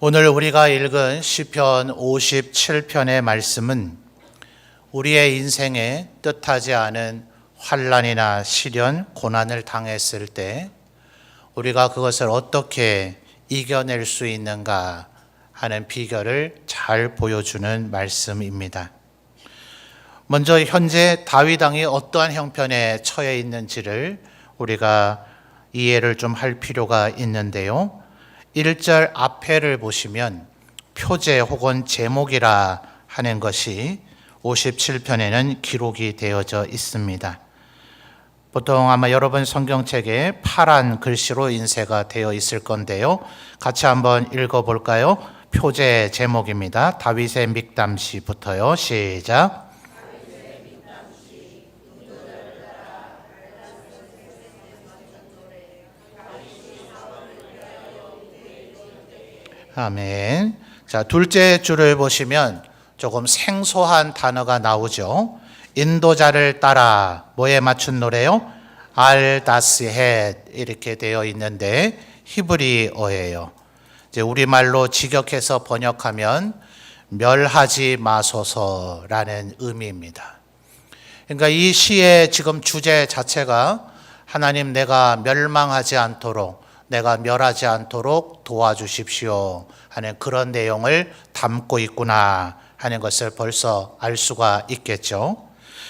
오늘 우리가 읽은 시편 57편의 말씀은 우리의 인생에 뜻하지 않은 환난이나 시련, 고난을 당했을 때 우리가 그것을 어떻게 이겨낼 수 있는가 하는 비결을 잘 보여주는 말씀입니다. 먼저 현재 다윗 왕이 어떠한 형편에 처해 있는지를 우리가 이해를 좀 할 필요가 있는데요. 1절 앞에를 보시면 표제 혹은 제목이라 하는 것이 57편에는 기록이 되어져 있습니다. 보통 아마 여러분 성경책에 파란 글씨로 인쇄가 되어 있을 건데요. 같이 한번 읽어볼까요? 표제 제목입니다. 다윗의 믹담시부터요. 시작. 아멘. 자, 둘째 줄을 보시면 조금 생소한 단어가 나오죠. 인도자를 따라 뭐에 맞춘 노래요? 알다스헷 이렇게 되어 있는데 히브리어예요. 이제 우리말로 직역해서 번역하면 멸하지 마소서라는 의미입니다. 그러니까 이 시의 지금 주제 자체가 하나님 내가 멸망하지 않도록 내가 멸하지 않도록 도와주십시오 하는 그런 내용을 담고 있구나 하는 것을 벌써 알 수가 있겠죠.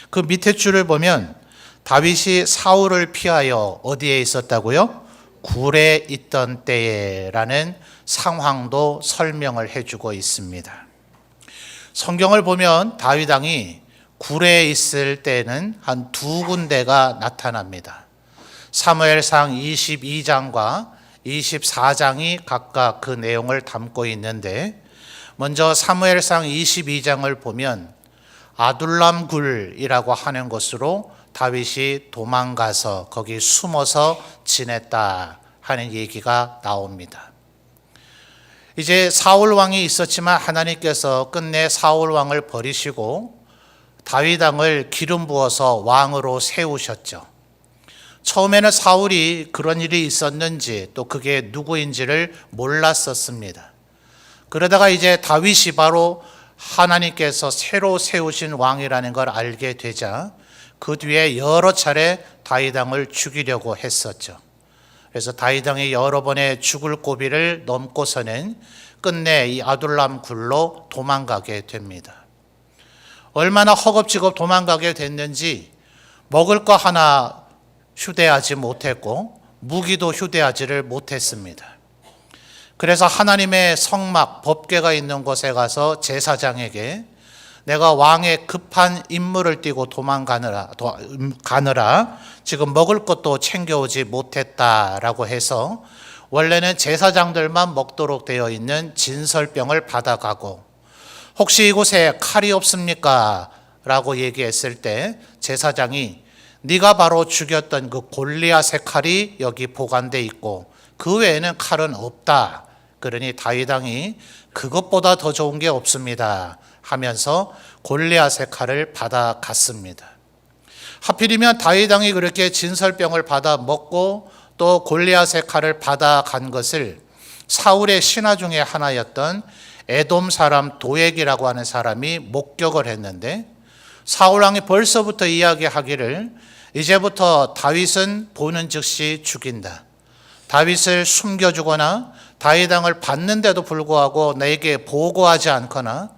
그 밑에 줄을 보면 다윗이 사울을 피하여 어디에 있었다고요? 굴에 있던 때에라는 상황도 설명을 해주고 있습니다. 성경을 보면 다윗 왕이 굴에 있을 때는 한 두 군데가 나타납니다. 사무엘상 22장과 24장이 각각 그 내용을 담고 있는데 먼저 사무엘상 22장을 보면 아둘람 굴이라고 하는 곳으로 다윗이 도망가서 거기 숨어서 지냈다 하는 얘기가 나옵니다. 이제 사울 왕이 있었지만 하나님께서 끝내 사울 왕을 버리시고 다윗 왕을 기름 부어서 왕으로 세우셨죠. 처음에는 사울이 그런 일이 있었는지 또 그게 누구인지를 몰랐었습니다. 그러다가 이제 다윗이 바로 하나님께서 새로 세우신 왕이라는 걸 알게 되자 그 뒤에 여러 차례 다윗 왕을 죽이려고 했었죠. 그래서 다윗 왕이 여러 번의 죽을 고비를 넘고서는 끝내 이 아둘람 굴로 도망가게 됩니다. 얼마나 허겁지겁 도망가게 됐는지 먹을 거 하나 휴대하지 못했고 무기도 휴대하지를 못했습니다. 그래서 하나님의 성막 법궤가 있는 곳에 가서 제사장에게 내가 왕의 급한 임무를 띠고 가느라 지금 먹을 것도 챙겨오지 못했다라고 해서 원래는 제사장들만 먹도록 되어 있는 진설병을 받아가고 혹시 이곳에 칼이 없습니까? 라고 얘기했을 때 제사장이 네가 바로 죽였던 그 골리앗의 칼이 여기 보관돼 있고 그 외에는 칼은 없다. 그러니 다윗 왕이 그것보다 더 좋은 게 없습니다 하면서 골리앗의 칼을 받아갔습니다. 하필이면 다윗 왕이 그렇게 진설병을 받아 먹고 또 골리앗의 칼을 받아간 것을 사울의 신하 중에 하나였던 에돔 사람 도액이라고 하는 사람이 목격을 했는데 사울 왕이 벌써부터 이야기하기를 이제부터 다윗은 보는 즉시 죽인다. 다윗을 숨겨주거나 다윗 왕을 받는데도 불구하고 내게 보고하지 않거나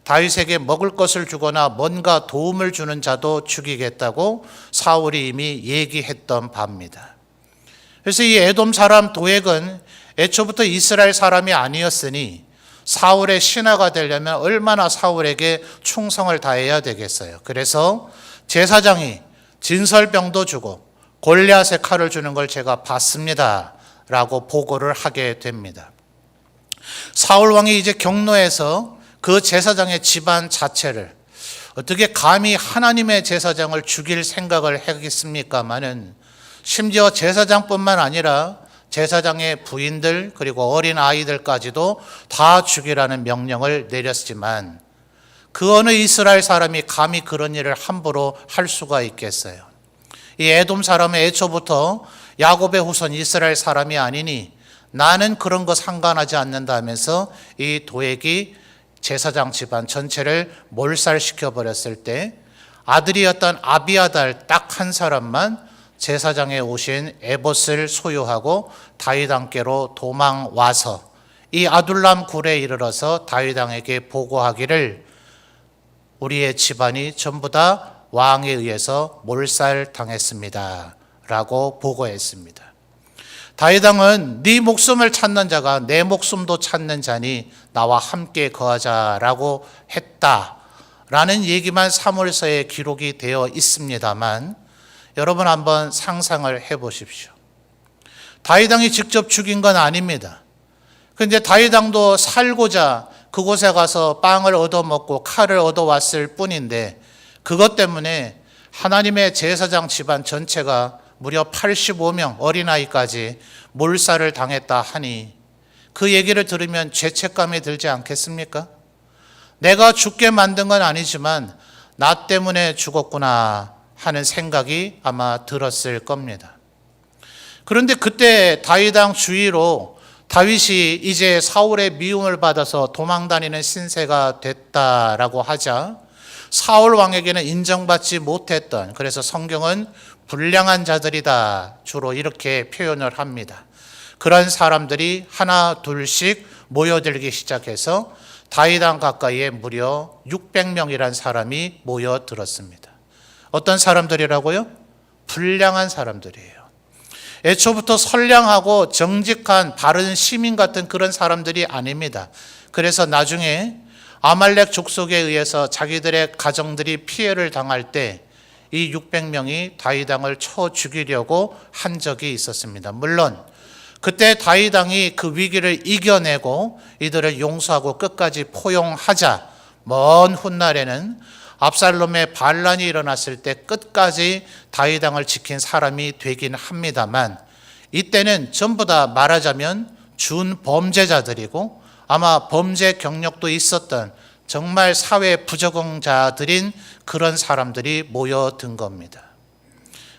다윗에게 먹을 것을 주거나 뭔가 도움을 주는 자도 죽이겠다고 사울이 이미 얘기했던 바입니다. 그래서 이 에돔 사람 도액은 애초부터 이스라엘 사람이 아니었으니 사울의 신하가 되려면 얼마나 사울에게 충성을 다해야 되겠어요. 그래서 제사장이 진설병도 주고 골리앗의 칼을 주는 걸 제가 봤습니다 라고 보고를 하게 됩니다. 사울 왕이 이제 경노해서 그 제사장의 집안 자체를 어떻게 감히 하나님의 제사장을 죽일 생각을 하겠습니까마는 심지어 제사장뿐만 아니라 제사장의 부인들 그리고 어린 아이들까지도 다 죽이라는 명령을 내렸지만 그 어느 이스라엘 사람이 감히 그런 일을 함부로 할 수가 있겠어요. 이 에돔 사람은 애초부터 야곱의 후손 이스라엘 사람이 아니니 나는 그런 거 상관하지 않는다 하면서 이 도액이 제사장 집안 전체를 몰살시켜 버렸을 때 아들이었던 아비아달 딱 한 사람만 제사장에 오신 에봇을 소유하고 다윗 왕께로 도망와서 이 아둘람 굴에 이르러서 다윗 왕에게 보고하기를 우리의 집안이 전부 다 왕에 의해서 몰살당했습니다 라고 보고했습니다. 다윗 왕은 네 목숨을 찾는 자가 내 목숨도 찾는 자니 나와 함께 거하자라고 했다라는 얘기만 사무엘서에 기록이 되어 있습니다만 여러분 한번 상상을 해보십시오. 다윗 왕이 직접 죽인 건 아닙니다. 그런데 다윗 왕도 살고자 그곳에 가서 빵을 얻어먹고 칼을 얻어왔을 뿐인데 그것 때문에 하나님의 제사장 집안 전체가 무려 85명 어린아이까지 몰살을 당했다 하니 그 얘기를 들으면 죄책감이 들지 않겠습니까? 내가 죽게 만든 건 아니지만 나 때문에 죽었구나 하는 생각이 아마 들었을 겁니다. 그런데 그때 다윗 왕 주위로 다윗이 이제 사울의 미움을 받아서 도망다니는 신세가 됐다라고 하자 사울 왕에게는 인정받지 못했던, 그래서 성경은 불량한 자들이다 주로 이렇게 표현을 합니다. 그런 사람들이 하나 둘씩 모여들기 시작해서 다윗 왕 가까이에 무려 600명이란 사람이 모여들었습니다. 어떤 사람들이라고요? 불량한 사람들이에요. 애초부터 선량하고 정직한 바른 시민 같은 그런 사람들이 아닙니다. 그래서 나중에 아말렉 족속에 의해서 자기들의 가정들이 피해를 당할 때 이 600명이 다윗 왕을 쳐 죽이려고 한 적이 있었습니다. 물론 그때 다윗 왕이 그 위기를 이겨내고 이들을 용서하고 끝까지 포용하자 먼 훗날에는 압살롬의 반란이 일어났을 때 끝까지 다윗 왕을 지킨 사람이 되긴 합니다만 이때는 전부 다 말하자면 준범죄자들이고 아마 범죄 경력도 있었던 정말 사회 부적응자들인 그런 사람들이 모여든 겁니다.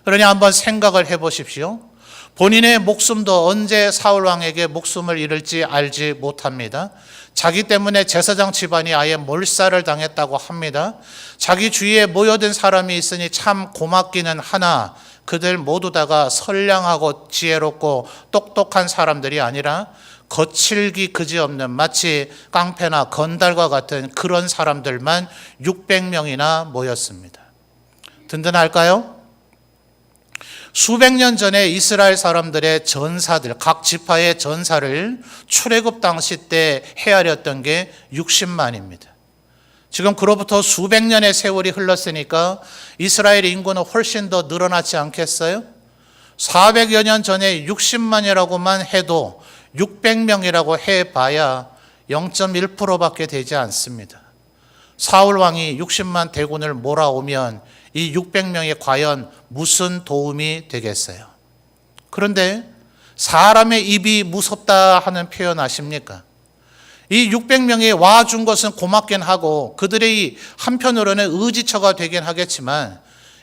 그러니 한번 생각을 해보십시오. 본인의 목숨도 언제 사울 왕에게 목숨을 잃을지 알지 못합니다. 자기 때문에 제사장 집안이 아예 몰살을 당했다고 합니다. 자기 주위에 모여든 사람이 있으니 참 고맙기는 하나 그들 모두 다가 선량하고 지혜롭고 똑똑한 사람들이 아니라 거칠기 그지없는 마치 깡패나 건달과 같은 그런 사람들만 600명이나 모였습니다. 든든할까요? 수백 년 전에 이스라엘 사람들의 전사들, 각 지파의 전사를 출애굽 당시 때 헤아렸던 게 60만입니다. 지금 그로부터 수백 년의 세월이 흘렀으니까 이스라엘 인구는 훨씬 더 늘어나지 않겠어요? 400여 년 전에 60만이라고만 해도 600명이라고 해봐야 0.1%밖에 되지 않습니다. 사울 왕이 60만 대군을 몰아오면 이 600명이 과연 무슨 도움이 되겠어요? 그런데 사람의 입이 무섭다 하는 표현 아십니까? 이 600명이 와준 것은 고맙긴 하고 그들의 한편으로는 의지처가 되긴 하겠지만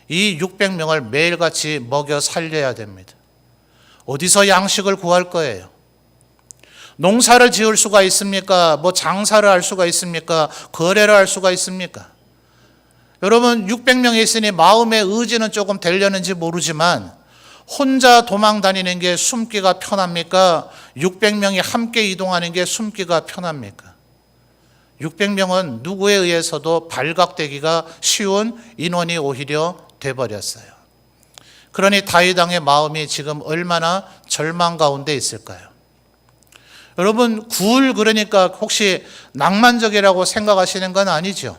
이 600명을 매일같이 먹여 살려야 됩니다. 어디서 양식을 구할 거예요? 농사를 지을 수가 있습니까? 장사를 할 수가 있습니까? 거래를 할 수가 있습니까? 여러분 600명이 있으니 마음의 의지는 조금 되려는지 모르지만 혼자 도망 다니는 게 숨기가 편합니까? 600명이 함께 이동하는 게 숨기가 편합니까? 600명은 누구에 의해서도 발각되기가 쉬운 인원이 오히려 돼버렸어요. 그러니 다윗 왕의 마음이 지금 얼마나 절망 가운데 있을까요? 여러분 그러니까 혹시 낭만적이라고 생각하시는 건 아니죠.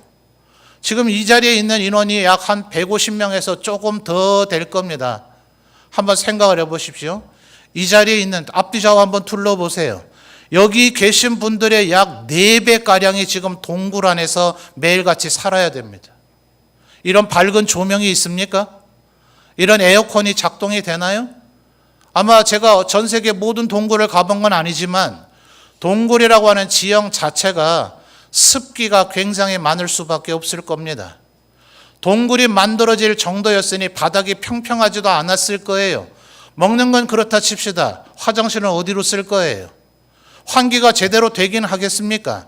지금 이 자리에 있는 인원이 약 한 150명에서 조금 더 될 겁니다. 한번 생각을 해보십시오. 이 자리에 있는 앞뒤좌우 한번 둘러보세요. 여기 계신 분들의 약 4배가량이 지금 동굴 안에서 매일같이 살아야 됩니다. 이런 밝은 조명이 있습니까? 이런 에어컨이 작동이 되나요? 아마 제가 전 세계 모든 동굴을 가본 건 아니지만 동굴이라고 하는 지형 자체가 습기가 굉장히 많을 수밖에 없을 겁니다. 동굴이 만들어질 정도였으니 바닥이 평평하지도 않았을 거예요. 먹는 건 그렇다 칩시다. 화장실은 어디로 쓸 거예요? 환기가 제대로 되긴 하겠습니까?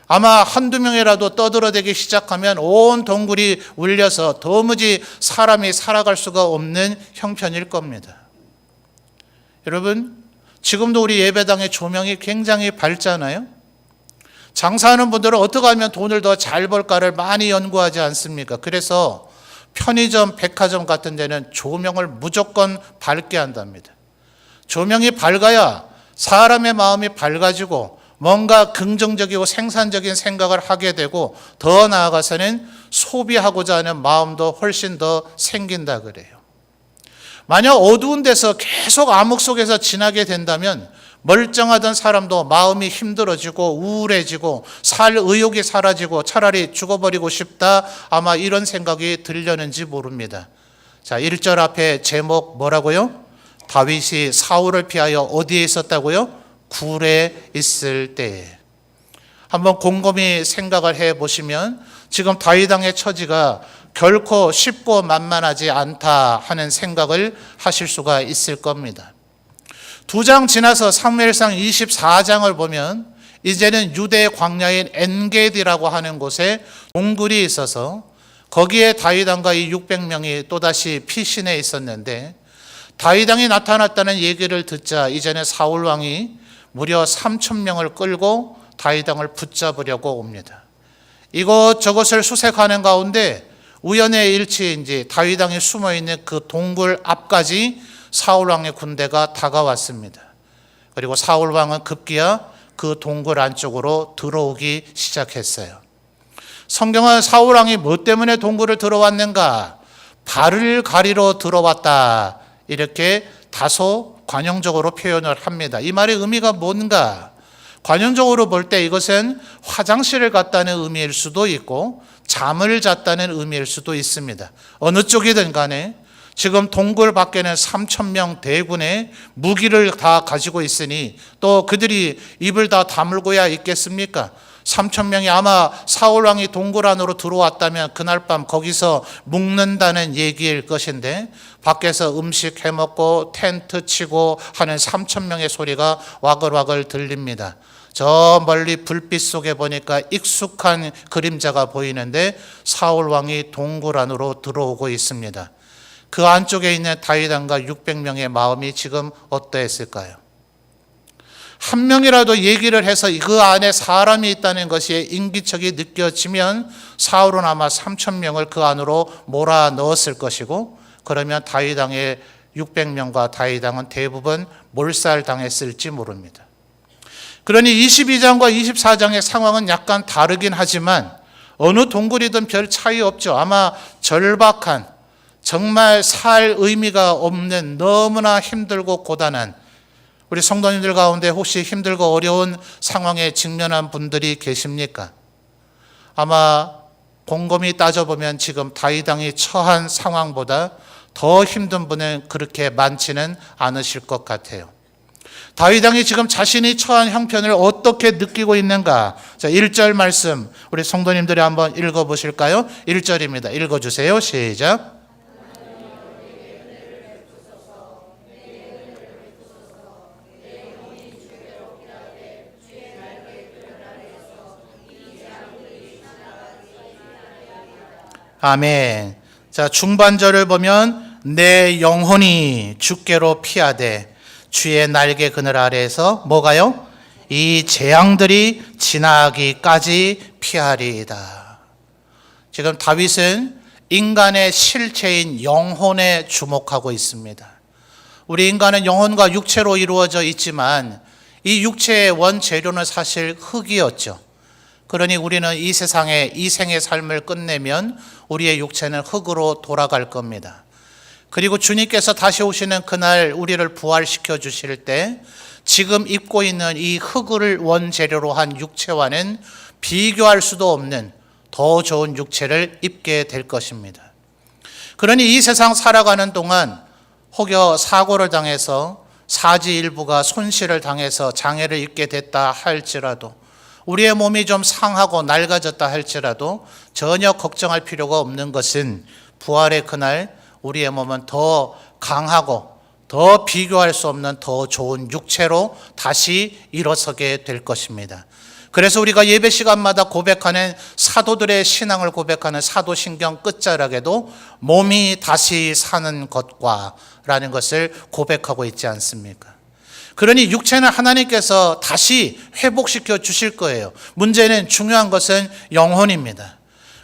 아마 한두 명이라도 떠들어대기 시작하면 온 동굴이 울려서 도무지 사람이 살아갈 수가 없는 형편일 겁니다. 여러분, 지금도 우리 예배당의 조명이 굉장히 밝잖아요. 장사하는 분들은 어떻게 하면 돈을 더 잘 벌까를 많이 연구하지 않습니까? 그래서 편의점, 백화점 같은 데는 조명을 무조건 밝게 한답니다. 조명이 밝아야 사람의 마음이 밝아지고 뭔가 긍정적이고 생산적인 생각을 하게 되고 더 나아가서는 소비하고자 하는 마음도 훨씬 더 생긴다 그래요. 만약 어두운 데서 계속 암흑 속에서 지나게 된다면 멀쩡하던 사람도 마음이 힘들어지고 우울해지고 살 의욕이 사라지고 차라리 죽어버리고 싶다, 아마 이런 생각이 들려는지 모릅니다. 자, 1절 앞에 제목 뭐라고요? 다윗이 사울을 피하여 어디에 있었다고요? 굴에 있을 때에. 한번 곰곰이 생각을 해보시면 지금 다윗 왕의 처지가 결코 쉽고 만만하지 않다 하는 생각을 하실 수가 있을 겁니다. 2장 지나서 사무엘상 24장을 보면 이제는 유대 광야인 엔게디라고 하는 곳에 동굴이 있어서 거기에 다윗 왕과 이 600명이 또다시 피신해 있었는데, 다윗 왕이 나타났다는 얘기를 듣자 이제는 사울 왕이 무려 3,000명을 끌고 다윗 왕을 붙잡으려고 옵니다. 이것저것을 수색하는 가운데 우연의 일치인지 다윗 왕이 숨어 있는 그 동굴 앞까지 사울 왕의 군대가 다가왔습니다. 그리고 사울 왕은 급기야 그 동굴 안쪽으로 들어오기 시작했어요. 성경은 사울 왕이 뭐 때문에 동굴을 들어왔는가? 발을 가리러 들어왔다, 이렇게 다소 관용적으로 표현을 합니다. 이 말의 의미가 뭔가? 관용적으로 볼 때 이것은 화장실을 갔다는 의미일 수도 있고 잠을 잤다는 의미일 수도 있습니다. 어느 쪽이든 간에 지금 동굴 밖에는 3,000명 대군의 무기를 다 가지고 있으니 또 그들이 입을 다 다물고야 있겠습니까? 3,000명이 아마 사울 왕이 동굴 안으로 들어왔다면 그날 밤 거기서 묵는다는 얘기일 것인데, 밖에서 음식 해먹고 텐트 치고 하는 3,000명의 소리가 와글와글 들립니다. 저 멀리 불빛 속에 보니까 익숙한 그림자가 보이는데 사울 왕이 동굴 안으로 들어오고 있습니다. 그 안쪽에 있는 다윗 왕과 600명의 마음이 지금 어떠했을까요? 한 명이라도 얘기를 해서 그 안에 사람이 있다는 것이 인기척이 느껴지면 사울은 아마 3,000명을 그 안으로 몰아 넣었을 것이고, 그러면 다윗 왕의 600명과 다윗 왕은 대부분 몰살당했을지 모릅니다. 그러니 22장과 24장의 상황은 약간 다르긴 하지만 어느 동굴이든 별 차이 없죠. 아마 절박한, 정말 살 의미가 없는, 너무나 힘들고 고단한, 우리 성도님들 가운데 혹시 힘들고 어려운 상황에 직면한 분들이 계십니까? 아마 곰곰이 따져보면 지금 다윗 왕이 처한 상황보다 더 힘든 분은 그렇게 많지는 않으실 것 같아요. 다윗 왕이 지금 자신이 처한 형편을 어떻게 느끼고 있는가? 자, 1절 말씀 우리 성도님들이 한번 읽어보실까요? 1절입니다. 읽어주세요. 시작. 아멘. 자, 중반절을 보면 내 영혼이 주께로 피하되 주의 날개 그늘 아래에서 뭐가요? 이 재앙들이 지나기까지 피하리이다. 지금 다윗은 인간의 실체인 영혼에 주목하고 있습니다. 우리 인간은 영혼과 육체로 이루어져 있지만 이 육체의 원재료는 사실 흙이었죠. 그러니 우리는 이 세상에 이 생의 삶을 끝내면 우리의 육체는 흙으로 돌아갈 겁니다. 그리고 주님께서 다시 오시는 그날 우리를 부활시켜 주실 때 지금 입고 있는 이 흙을 원재료로 한 육체와는 비교할 수도 없는 더 좋은 육체를 입게 될 것입니다. 그러니 이 세상 살아가는 동안 혹여 사고를 당해서 사지 일부가 손실을 당해서 장애를 입게 됐다 할지라도, 우리의 몸이 좀 상하고 낡아졌다 할지라도 전혀 걱정할 필요가 없는 것은 부활의 그날 우리의 몸은 더 강하고 더 비교할 수 없는 더 좋은 육체로 다시 일어서게 될 것입니다. 그래서 우리가 예배 시간마다 고백하는 사도들의 신앙을 고백하는 사도신경 끝자락에도 몸이 다시 사는 것과 라는 것을 고백하고 있지 않습니까? 그러니 육체는 하나님께서 다시 회복시켜 주실 거예요. 문제는 중요한 것은 영혼입니다.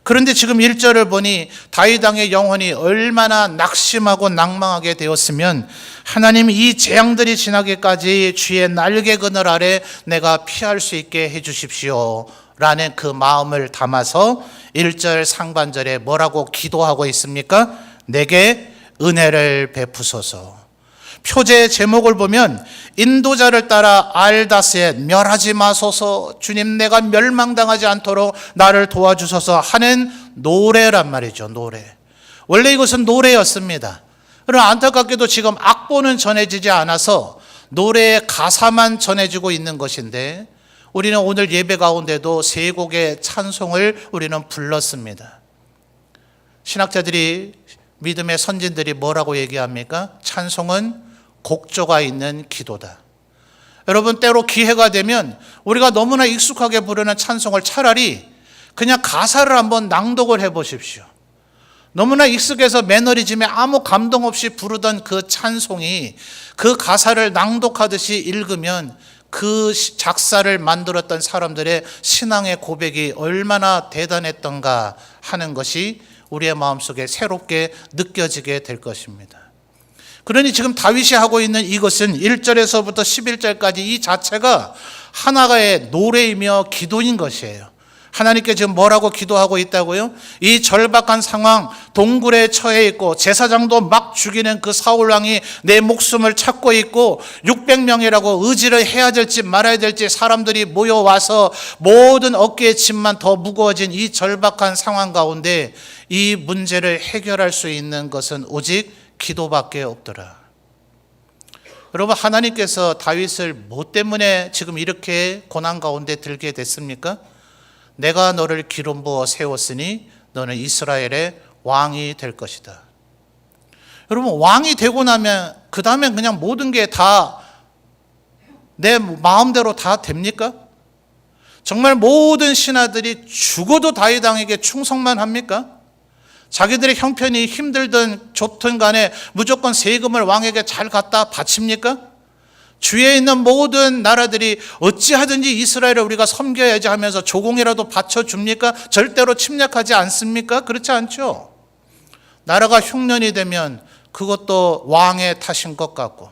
그런데 지금 1절을 보니 다윗 왕의 영혼이 얼마나 낙심하고 낭망하게 되었으면 하나님이 이 재앙들이 지나기까지 주의 날개 그늘 아래 내가 피할 수 있게 해 주십시오 라는 그 마음을 담아서 1절 상반절에 뭐라고 기도하고 있습니까? 내게 은혜를 베푸소서. 표제의 제목을 보면 인도자를 따라 알다스에 멸하지 마소서, 주님 내가 멸망당하지 않도록 나를 도와주소서 하는 노래란 말이죠. 노래. 원래 이것은 노래였습니다. 그러나 안타깝게도 지금 악보는 전해지지 않아서 노래의 가사만 전해지고 있는 것인데 우리는 오늘 예배 가운데도 세 곡의 찬송을 우리는 불렀습니다. 신학자들이, 믿음의 선진들이 뭐라고 얘기합니까? 찬송은 곡조가 있는 기도다. 여러분, 때로 기회가 되면 우리가 너무나 익숙하게 부르는 찬송을 차라리 그냥 가사를 한번 낭독을 해보십시오. 너무나 익숙해서 매너리즘에 아무 감동 없이 부르던 그 찬송이 그 가사를 낭독하듯이 읽으면 그 작사를 만들었던 사람들의 신앙의 고백이 얼마나 대단했던가 하는 것이 우리의 마음속에 새롭게 느껴지게 될 것입니다. 그러니 지금 다윗이 하고 있는 이것은 1절에서부터 11절까지 이 자체가 하나의 노래이며 기도인 것이에요. 하나님께 지금 뭐라고 기도하고 있다고요? 이 절박한 상황, 동굴에 처해 있고 제사장도 막 죽이는 그 사울왕이 내 목숨을 찾고 있고 600명이라고 의지를 해야 될지 말아야 될지 사람들이 모여와서 모든 어깨의 짐만 더 무거워진 이 절박한 상황 가운데 이 문제를 해결할 수 있는 것은 오직 기도밖에 없더라. 여러분, 하나님께서 다윗을 뭐 때문에 지금 이렇게 고난 가운데 들게 됐습니까? 내가 너를 기름 부어 세웠으니 너는 이스라엘의 왕이 될 것이다. 여러분, 왕이 되고 나면 그 다음에 그냥 모든 게 다 내 마음대로 다 됩니까? 정말 모든 신하들이 죽어도 다윗 왕에게 충성만 합니까? 자기들의 형편이 힘들든 좋든 간에 무조건 세금을 왕에게 잘 갖다 바칩니까? 주위에 있는 모든 나라들이 어찌하든지 이스라엘을 우리가 섬겨야지 하면서 조공이라도 바쳐줍니까? 절대로 침략하지 않습니까? 그렇지 않죠. 나라가 흉년이 되면 그것도 왕의 탓인 것 같고,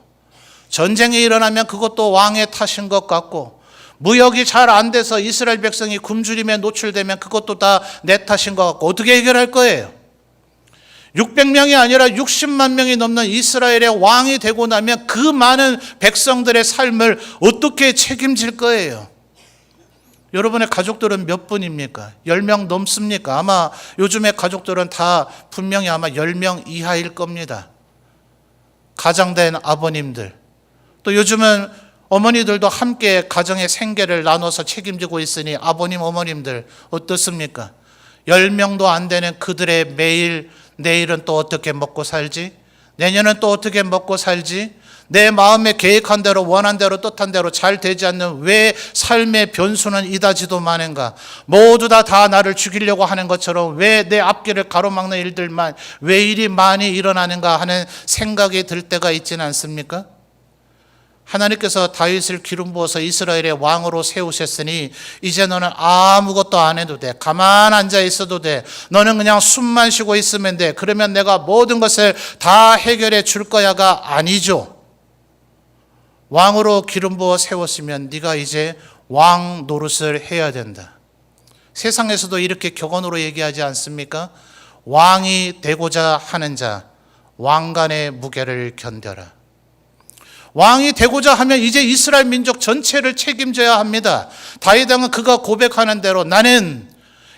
전쟁이 일어나면 그것도 왕의 탓인 것 같고, 무역이 잘 안 돼서 이스라엘 백성이 굶주림에 노출되면 그것도 다 내 탓인 것 같고, 어떻게 해결할 거예요? 600명이 아니라 60만 명이 넘는 이스라엘의 왕이 되고 나면 그 많은 백성들의 삶을 어떻게 책임질 거예요? 여러분의 가족들은 몇 분입니까? 10명 넘습니까? 아마 요즘의 가족들은 다 분명히 아마 10명 이하일 겁니다. 가장된 아버님들, 또 요즘은 어머니들도 함께 가정의 생계를 나눠서 책임지고 있으니 아버님, 어머님들 어떻습니까? 10명도 안 되는 그들의 매일, 내일은 또 어떻게 먹고 살지? 내년은 또 어떻게 먹고 살지? 내 마음에 계획한 대로, 원한 대로, 뜻한 대로 잘 되지 않는 왜 삶의 변수는 이다지도 많은가? 모두 다 나를 죽이려고 하는 것처럼 왜 내 앞길을 가로막는 일들만 왜 일이 많이 일어나는가 하는 생각이 들 때가 있지는 않습니까? 하나님께서 다윗을 기름 부어서 이스라엘의 왕으로 세우셨으니 이제 너는 아무것도 안 해도 돼. 가만 앉아 있어도 돼. 너는 그냥 숨만 쉬고 있으면 돼. 그러면 내가 모든 것을 다 해결해 줄 거야가 아니죠. 왕으로 기름 부어 세웠으면 네가 이제 왕 노릇을 해야 된다. 세상에서도 이렇게 격언으로 얘기하지 않습니까? 왕이 되고자 하는 자, 왕관의 무게를 견뎌라. 왕이 되고자 하면 이제 이스라엘 민족 전체를 책임져야 합니다. 다윗 왕은 그가 고백하는 대로 나는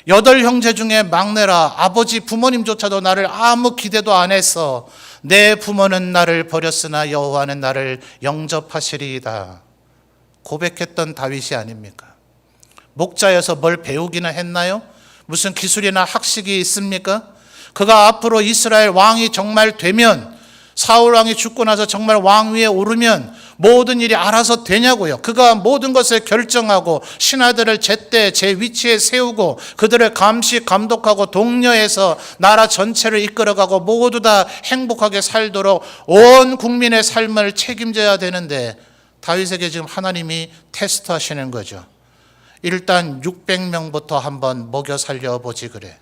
8형제 중에 막내라. 아버지 부모님조차도 나를 아무 기대도 안 했어. 내 부모는 나를 버렸으나 여호와는 나를 영접하시리이다. 고백했던 다윗이 아닙니까? 목자여서 뭘 배우기는 했나요? 무슨 기술이나 학식이 있습니까? 그가 앞으로 이스라엘 왕이 정말 되면 사울 왕이 죽고 나서 정말 왕 위에 오르면 모든 일이 알아서 되냐고요. 그가 모든 것을 결정하고 신하들을 제때 제 위치에 세우고 그들을 감시 감독하고 독려해서 나라 전체를 이끌어가고 모두 다 행복하게 살도록 온 국민의 삶을 책임져야 되는데 다윗에게 지금 하나님이 테스트하시는 거죠. 일단 600명부터 한번 먹여 살려보지 그래.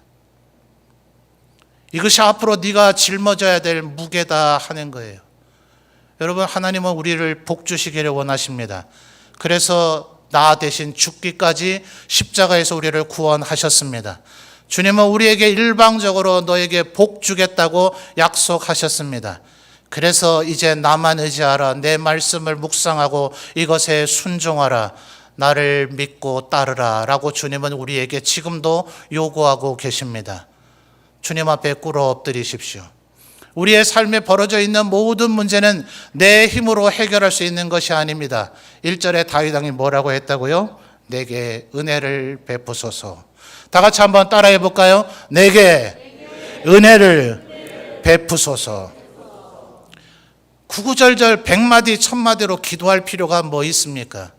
이것이 앞으로 네가 짊어져야 될 무게다 하는 거예요. 여러분, 하나님은 우리를 복 주시기를 원하십니다. 그래서 나 대신 죽기까지 십자가에서 우리를 구원하셨습니다. 주님은 우리에게 일방적으로 너에게 복 주겠다고 약속하셨습니다. 그래서 이제 나만 의지하라. 내 말씀을 묵상하고 이것에 순종하라. 나를 믿고 따르라 라고 주님은 우리에게 지금도 요구하고 계십니다. 주님 앞에 꿇어 엎드리십시오. 우리의 삶에 벌어져 있는 모든 문제는 내 힘으로 해결할 수 있는 것이 아닙니다. 1절에 다윗 왕이 뭐라고 했다고요? 내게 은혜를 베푸소서. 다 같이 한번 따라해 볼까요? 내게 은혜를 베푸소서. 구구절절 100마디 1000마디로 기도할 필요가 뭐 있습니까?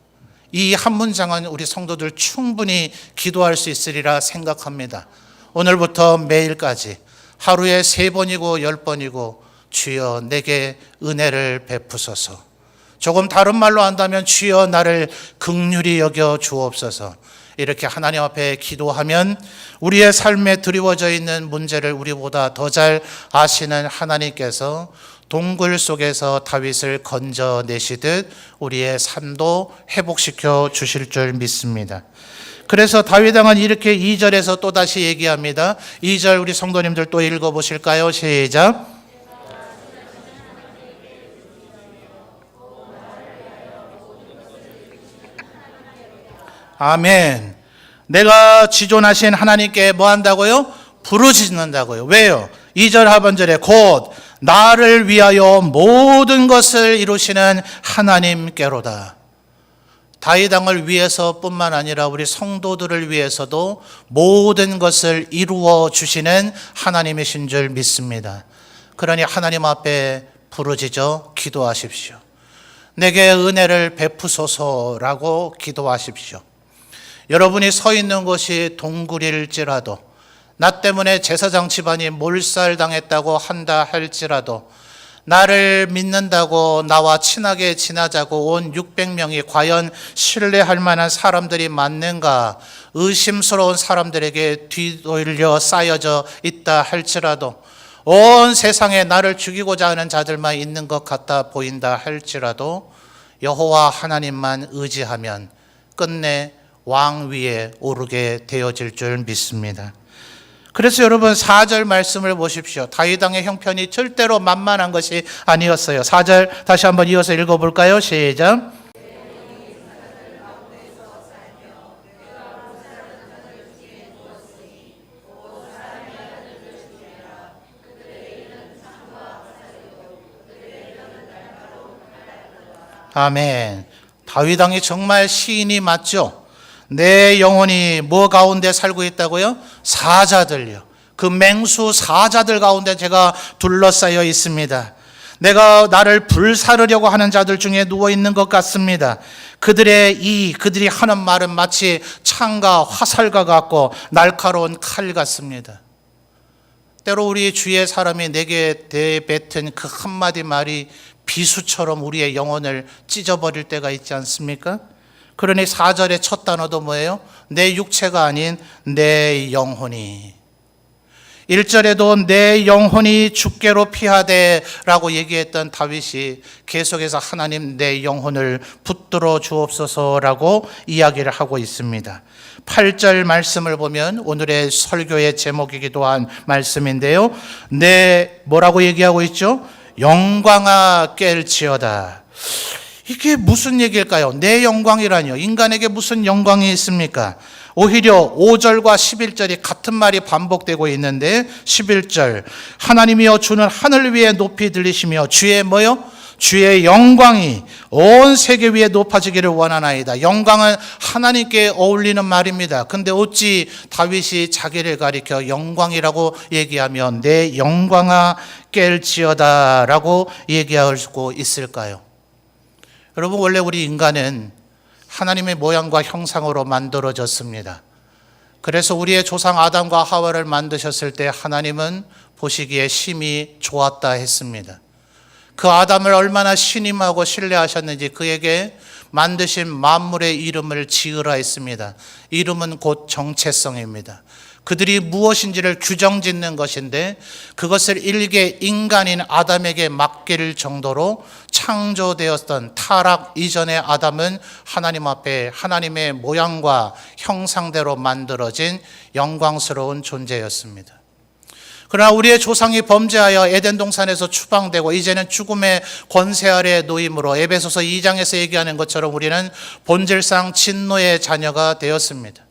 이 한 문장은 우리 성도들 충분히 기도할 수 있으리라 생각합니다. 오늘부터 매일까지 하루에 3번이고 10번이고 주여 내게 은혜를 베푸소서. 조금 다른 말로 한다면 주여 나를 긍휼히 여겨 주옵소서. 이렇게 하나님 앞에 기도하면 우리의 삶에 드리워져 있는 문제를 우리보다 더 잘 아시는 하나님께서 동굴 속에서 다윗을 건져내시듯 우리의 삶도 회복시켜 주실 줄 믿습니다. 그래서 다윗 왕은 이렇게 2절에서 또다시 얘기합니다. 2절 우리 성도님들 또 읽어보실까요? 시작. 아멘. 내가 지존하신 하나님께 뭐 한다고요? 부르짖는다고요. 왜요? 2절 하반절에 곧 나를 위하여 모든 것을 이루시는 하나님께로다. 다윗 왕을 위해서뿐만 아니라 우리 성도들을 위해서도 모든 것을 이루어 주시는 하나님이신 줄 믿습니다. 그러니 하나님 앞에 부르짖어 기도하십시오. 내게 은혜를 베푸소서라고 기도하십시오. 여러분이 서 있는 곳이 동굴일지라도, 나 때문에 제사장 집안이 몰살당했다고 한다 할지라도, 나를 믿는다고 나와 친하게 지내자고 온 600명이 과연 신뢰할 만한 사람들이 맞는가 의심스러운 사람들에게 뒤돌려 쌓여져 있다 할지라도, 온 세상에 나를 죽이고자 하는 자들만 있는 것 같아 보인다 할지라도 여호와 하나님만 의지하면 끝내 왕 위에 오르게 되어질 줄 믿습니다. 그래서 여러분 4절 말씀을 보십시오. 다윗 왕의 형편이 절대로 만만한 것이 아니었어요. 4절 다시 한번 이어서 읽어볼까요? 시작. 아멘. 다윗 왕이 정말 시인이 맞죠? 내 영혼이 뭐 가운데 살고 있다고요? 사자들요. 그 맹수 사자들 가운데 제가 둘러싸여 있습니다. 내가 나를 불사르려고 하는 자들 중에 누워 있는 것 같습니다. 그들이 하는 말은 마치 창과 화살과 같고 날카로운 칼 같습니다. 때로 우리 주위의 사람이 내게 내뱉은 그 한마디 말이 비수처럼 우리의 영혼을 찢어버릴 때가 있지 않습니까? 그러니 4절의 첫 단어도 뭐예요? 내 육체가 아닌 내 영혼이. 1절에도 내 영혼이 주께로 피하되 라고 얘기했던 다윗이 계속해서 하나님 내 영혼을 붙들어 주옵소서라고 이야기를 하고 있습니다. 8절 말씀을 보면 오늘의 설교의 제목이기도 한 말씀인데요. 뭐라고 얘기하고 있죠? 영광아 깰지어다. 이게 무슨 얘기일까요? 내 영광이라뇨. 인간에게 무슨 영광이 있습니까? 오히려 5절과 11절이 같은 말이 반복되고 있는데 11절 하나님이여 주는 하늘 위에 높이 들리시며 주의 뭐요? 주의 영광이 온 세계 위에 높아지기를 원하나이다. 영광은 하나님께 어울리는 말입니다. 근데 어찌 다윗이 자기를 가리켜 영광이라고 얘기하며 내 영광아 깰지어다 라고 얘기하고 있을까요? 여러분, 원래 우리 인간은 하나님의 모양과 형상으로 만들어졌습니다. 그래서 우리의 조상 아담과 하와를 만드셨을 때 하나님은 보시기에 심히 좋았다 했습니다. 그 아담을 얼마나 신임하고 신뢰하셨는지 그에게 만드신 만물의 이름을 지으라 했습니다. 이름은 곧 정체성입니다. 그들이 무엇인지를 규정짓는 것인데 그것을 일개 인간인 아담에게 맡길 정도로 창조되었던 타락 이전의 아담은 하나님 앞에 하나님의 모양과 형상대로 만들어진 영광스러운 존재였습니다. 그러나 우리의 조상이 범죄하여 에덴 동산에서 추방되고 이제는 죽음의 권세 아래 놓임으로 에베소서 2장에서 얘기하는 것처럼 우리는 본질상 진노의 자녀가 되었습니다.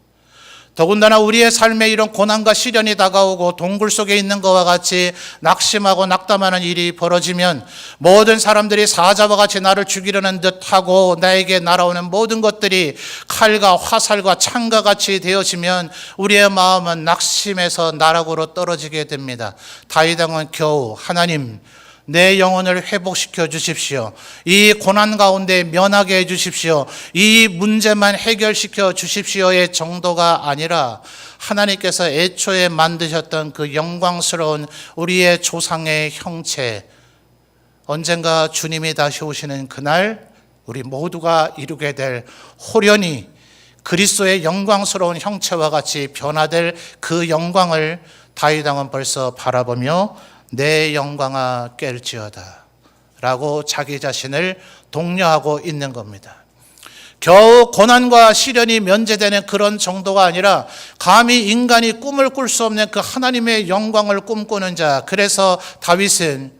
더군다나 우리의 삶에 이런 고난과 시련이 다가오고 동굴 속에 있는 것과 같이 낙심하고 낙담하는 일이 벌어지면 모든 사람들이 사자와 같이 나를 죽이려는 듯하고 나에게 날아오는 모든 것들이 칼과 화살과 창과 같이 되어지면 우리의 마음은 낙심해서 나락으로 떨어지게 됩니다. 다윗 왕은 겨우 하나님 내 영혼을 회복시켜 주십시오. 이 고난 가운데 면하게 해 주십시오. 이 문제만 해결시켜 주십시오의 정도가 아니라 하나님께서 애초에 만드셨던 그 영광스러운 우리의 조상의 형체, 언젠가 주님이 다시 오시는 그날 우리 모두가 이루게 될 호련히 그리스도의 영광스러운 형체와 같이 변화될 그 영광을 다윗 왕은 벌써 바라보며 내 영광아 깰지어다 라고 자기 자신을 독려하고 있는 겁니다. 겨우 고난과 시련이 면제되는 그런 정도가 아니라 감히 인간이 꿈을 꿀 수 없는 그 하나님의 영광을 꿈꾸는 자, 그래서 다윗은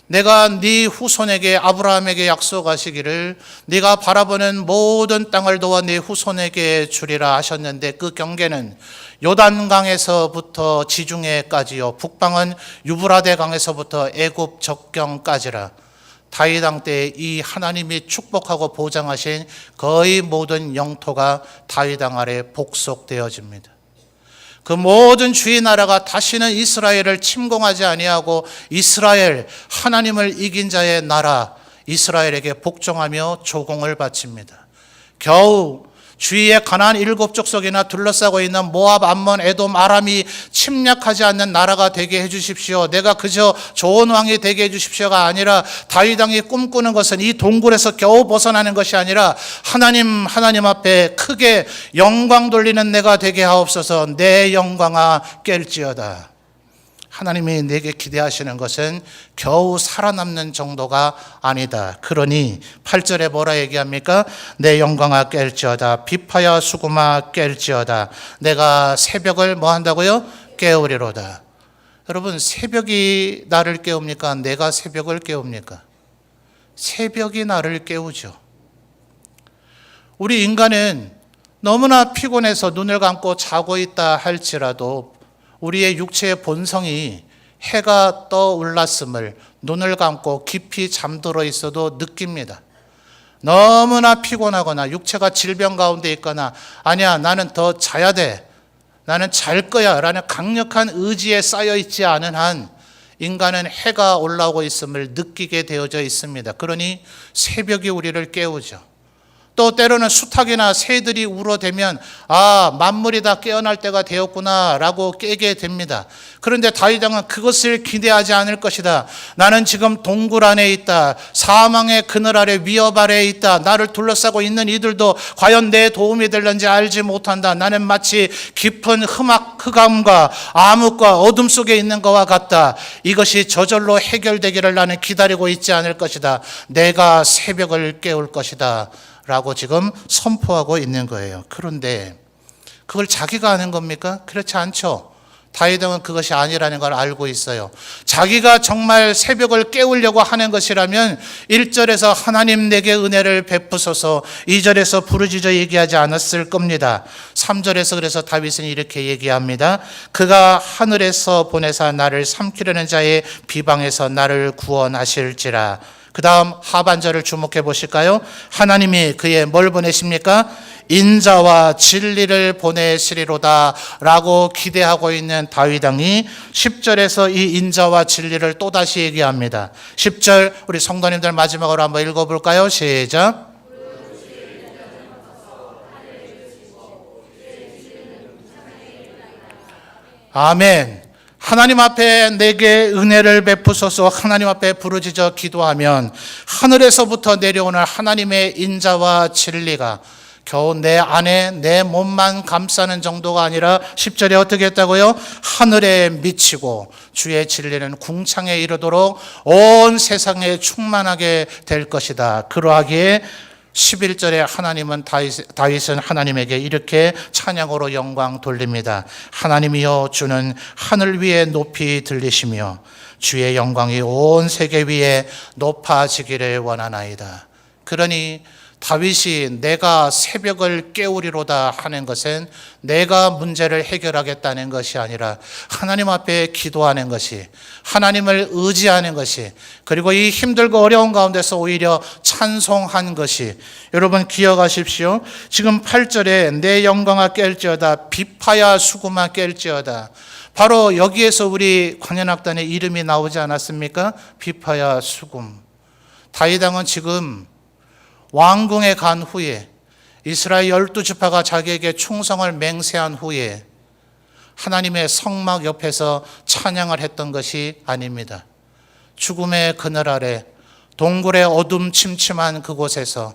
내가 네 후손에게 아브라함에게 약속하시기를 네가 바라보는 모든 땅을 도와 네 후손에게 주리라 하셨는데 그 경계는 요단강에서부터 지중해까지요, 북방은 유브라데 강에서부터 애굽 적경까지라. 다윗 왕 때 이 하나님이 축복하고 보장하신 거의 모든 영토가 다윗 왕 아래 복속되어집니다. 그 모든 주의 나라가 다시는 이스라엘을 침공하지 아니하고 이스라엘, 하나님을 이긴 자의 나라 이스라엘에게 복종하며 조공을 바칩니다. 겨우 주위에 가나안 7족속이나 둘러싸고 있는 모압, 암몬, 에돔, 아람이 침략하지 않는 나라가 되게 해주십시오. 내가 그저 좋은 왕이 되게 해주십시오가 아니라 다윗 왕이 꿈꾸는 것은 이 동굴에서 겨우 벗어나는 것이 아니라 하나님 앞에 크게 영광 돌리는 내가 되게 하옵소서. 내 영광아 깰지어다. 하나님이 내게 기대하시는 것은 겨우 살아남는 정도가 아니다. 그러니 8절에 뭐라 얘기합니까? 내 영광아 깰지어다. 비파야 수구마 깰지어다. 내가 새벽을 뭐 한다고요? 깨우리로다. 여러분, 새벽이 나를 깨웁니까? 내가 새벽을 깨웁니까? 새벽이 나를 깨우죠. 우리 인간은 너무나 피곤해서 눈을 감고 자고 있다 할지라도 우리의 육체의 본성이 해가 떠올랐음을 눈을 감고 깊이 잠들어 있어도 느낍니다. 너무나 피곤하거나 육체가 질병 가운데 있거나 아니야 나는 더 자야 돼, 나는 잘 거야 라는 강력한 의지에 쌓여 있지 않은 한 인간은 해가 올라오고 있음을 느끼게 되어져 있습니다. 그러니 새벽이 우리를 깨우죠. 또 때로는 수탉이나 새들이 울어대면 만물이 다 깨어날 때가 되었구나 라고 깨게 됩니다. 그런데 다윗 왕은 그것을 기대하지 않을 것이다. 나는 지금 동굴 안에 있다. 사망의 그늘 아래 위협 아래에 있다. 나를 둘러싸고 있는 이들도 과연 내 도움이 될는지 알지 못한다. 나는 마치 깊은 흑암과 암흑과 어둠 속에 있는 것과 같다. 이것이 저절로 해결되기를 나는 기다리고 있지 않을 것이다. 내가 새벽을 깨울 것이다 라고 지금 선포하고 있는 거예요. 그런데 그걸 자기가 하는 겁니까? 그렇지 않죠. 다윗 왕은 그것이 아니라는 걸 알고 있어요. 자기가 정말 새벽을 깨우려고 하는 것이라면 1절에서 하나님 내게 은혜를 베푸소서, 2절에서 부르짖어 얘기하지 않았을 겁니다. 3절에서 그래서 다윗은 이렇게 얘기합니다. 그가 하늘에서 보내사 나를 삼키려는 자의 비방에서 나를 구원하실지라. 그 다음 하반절을 주목해 보실까요? 하나님이 그의 뭘 보내십니까? 인자와 진리를 보내시리로다 라고 기대하고 있는 다윗 왕이 10절에서 이 인자와 진리를 또다시 얘기합니다. 10절 우리 성도님들 마지막으로 한번 읽어볼까요? 시작. 아멘. 하나님 앞에 내게 은혜를 베푸소서. 하나님 앞에 부르짖어 기도하면 하늘에서부터 내려오는 하나님의 인자와 진리가 겨우 내 안에 내 몸만 감싸는 정도가 아니라 10절에 어떻게 했다고요? 하늘에 미치고 주의 진리는 궁창에 이르도록 온 세상에 충만하게 될 것이다. 그러하기에 11절에 하나님은 다윗은 하나님에게 이렇게 찬양으로 영광 돌립니다. 하나님이여 주는 하늘 위에 높이 들리시며 주의 영광이 온 세계 위에 높아지기를 원하나이다. 그러니 다윗이 내가 새벽을 깨우리로다 하는 것은 내가 문제를 해결하겠다는 것이 아니라 하나님 앞에 기도하는 것이, 하나님을 의지하는 것이, 그리고 이 힘들고 어려운 가운데서 오히려 찬송한 것이, 여러분 기억하십시오. 지금 8절에 내 영광아 깰지어다 비파야 수구마 깰지어다, 바로 여기에서 우리 관현악단의 이름이 나오지 않았습니까? 비파야 수금. 다윗 왕은 지금 왕궁에 간 후에 이스라엘 12지파가 자기에게 충성을 맹세한 후에 하나님의 성막 옆에서 찬양을 했던 것이 아닙니다. 죽음의 그늘 아래 동굴의 어둠 침침한 그곳에서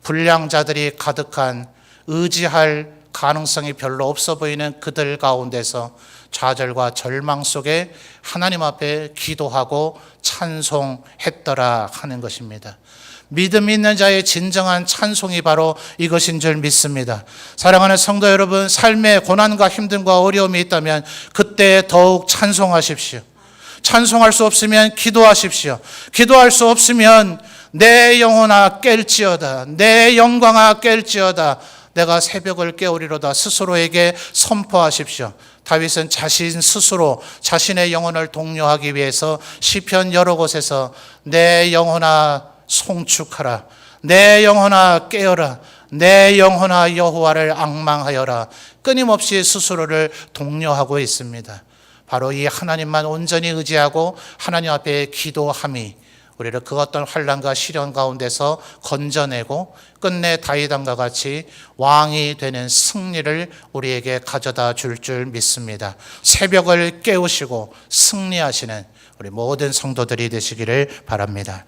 불량자들이 가득한 의지할 가능성이 별로 없어 보이는 그들 가운데서 좌절과 절망 속에 하나님 앞에 기도하고 찬송했더라 하는 것입니다. 믿음 있는 자의 진정한 찬송이 바로 이것인 줄 믿습니다. 사랑하는 성도 여러분, 삶에 고난과 힘듦과 어려움이 있다면 그때 더욱 찬송하십시오. 찬송할 수 없으면 기도하십시오. 기도할 수 없으면 내 영혼아 깰지어다, 내 영광아 깰지어다, 내가 새벽을 깨우리로다 스스로에게 선포하십시오. 다윗은 자신 스스로 자신의 영혼을 독려하기 위해서 시편 여러 곳에서 내 영혼아 송축하라, 내 영혼아 깨어라, 내 영혼아 여호와를 앙망하여라, 끊임없이 스스로를 독려하고 있습니다. 바로 이 하나님만 온전히 의지하고 하나님 앞에 기도함이 우리를 그 어떤 환난과 시련 가운데서 건져내고 끝내 다윗 왕과 같이 왕이 되는 승리를 우리에게 가져다 줄 믿습니다. 새벽을 깨우시고 승리하시는 우리 모든 성도들이 되시기를 바랍니다.